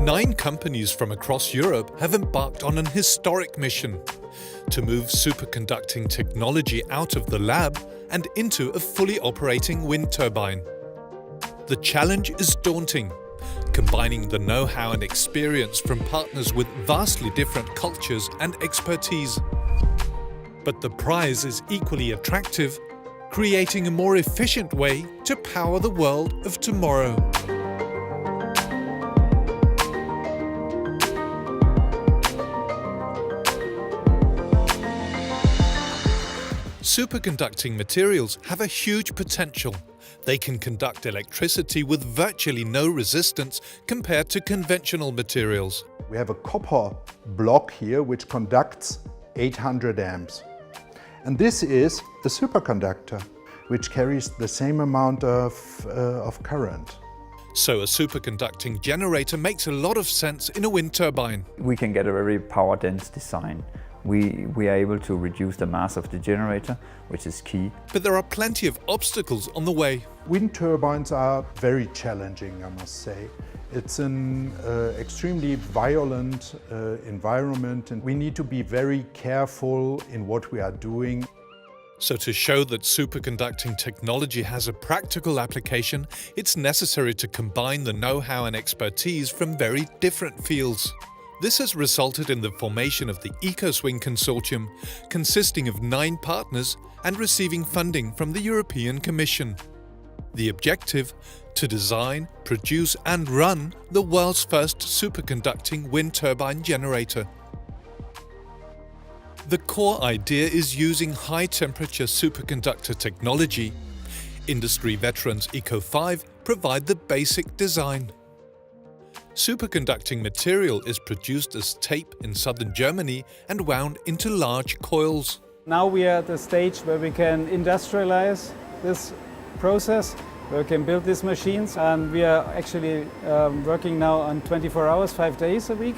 9 companies from across Europe have embarked on an historic mission to move superconducting technology out of the lab and into a fully operating wind turbine. The challenge is daunting, combining the know-how and experience from partners with vastly different cultures and expertise. But the prize is equally attractive, creating a more efficient way to power the world of tomorrow. Superconducting materials have a huge potential. They can conduct electricity with virtually no resistance compared to conventional materials. We have a copper block here which conducts 800 amps. And this is a superconductor which carries the same amount of current. So a superconducting generator makes a lot of sense in a wind turbine. We can get a very power-dense design. We are able to reduce the mass of the generator, which is key. But there are plenty of obstacles on the way. Wind turbines are very challenging, I must say. It's an extremely violent environment, and we need to be very careful in what we are doing. So to show that superconducting technology has a practical application, it's necessary to combine the know-how and expertise from very different fields. This has resulted in the formation of the Ecoswing Consortium, consisting of 9 partners and receiving funding from the European Commission. The objective: to design, produce and run the world's first superconducting wind turbine generator. The core idea is using high-temperature superconductor technology. Industry veterans Eco5 provide the basic design. Superconducting material is produced as tape in southern Germany and wound into large coils. Now we are at the stage where we can industrialize this process, where we can build these machines, and we are actually working now on 24 hours, 5 days a week,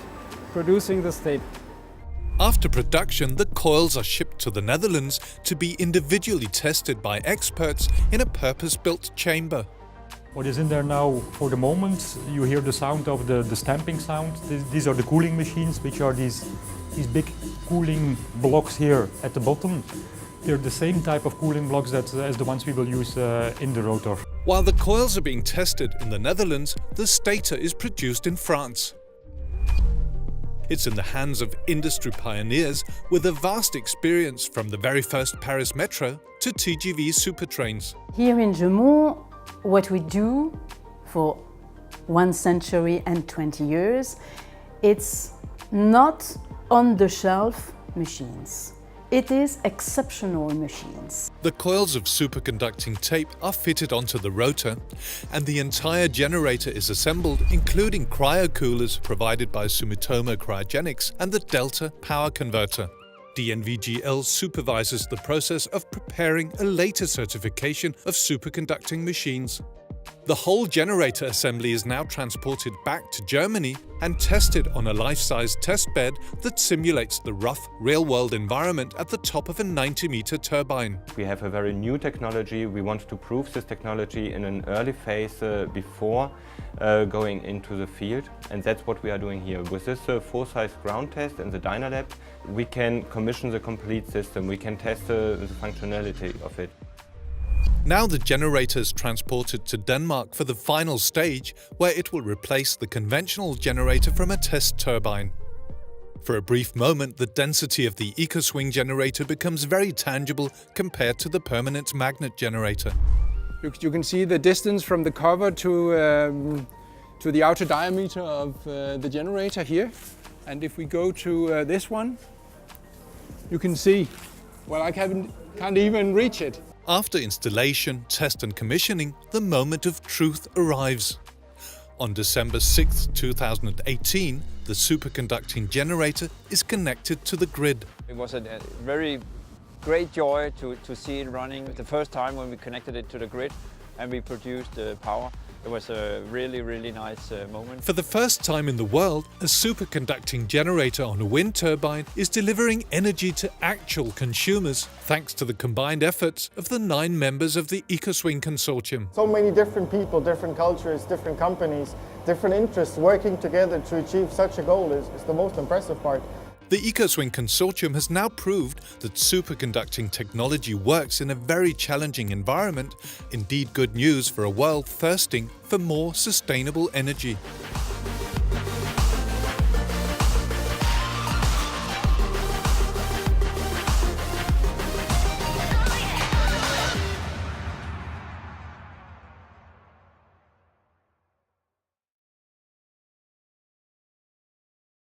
producing this tape. After production, the coils are shipped to the Netherlands to be individually tested by experts in a purpose-built chamber. What is in there now for the moment, you hear the sound of the stamping sound. These are the cooling machines, which are these big cooling blocks here at the bottom. They're the same type of cooling blocks as the ones we will use in the rotor. While the coils are being tested in the Netherlands, the stator is produced in France. It's in the hands of industry pioneers with a vast experience from the very first Paris Metro to TGV supertrains. Here in Gemont, what we do for 1 century and 20 years, it's not on-the-shelf machines. It is exceptional machines. The coils of superconducting tape are fitted onto the rotor, and the entire generator is assembled, including cryocoolers provided by Sumitomo Cryogenics and the Delta power converter. DNVGL supervises the process of preparing a later certification of superconducting machines. The whole generator assembly is now transported back to Germany and tested on a life-size test bed that simulates the rough, real-world environment at the top of a 90-meter turbine. We have a very new technology. We want to prove this technology in an early phase before going into the field, and that's what we are doing here. With this full-size ground test in the Dyna Lab, we can commission the complete system. We can test the functionality of it. Now the generator is transported to Denmark for the final stage, where it will replace the conventional generator from a test turbine. For a brief moment, the density of the Ecoswing generator becomes very tangible compared to the permanent magnet generator. You can see the distance from the cover to the outer diameter of the generator here. And if we go to this one, you can see, well, I can't even reach it. After installation, test and commissioning, the moment of truth arrives. On December 6, 2018, the superconducting generator is connected to the grid. It was a very great joy to see it running the first time when we connected it to the grid and we produced the power. it was a really nice moment. For the first time in the world, a superconducting generator on a wind turbine is delivering energy to actual consumers thanks to the combined efforts of the 9 members of the Ecoswing Consortium. So many different people, different cultures, different companies, different interests working together to achieve such a goal is the most impressive part. The Ecoswing Consortium has now proved that superconducting technology works in a very challenging environment, indeed good news for a world thirsting for more sustainable energy.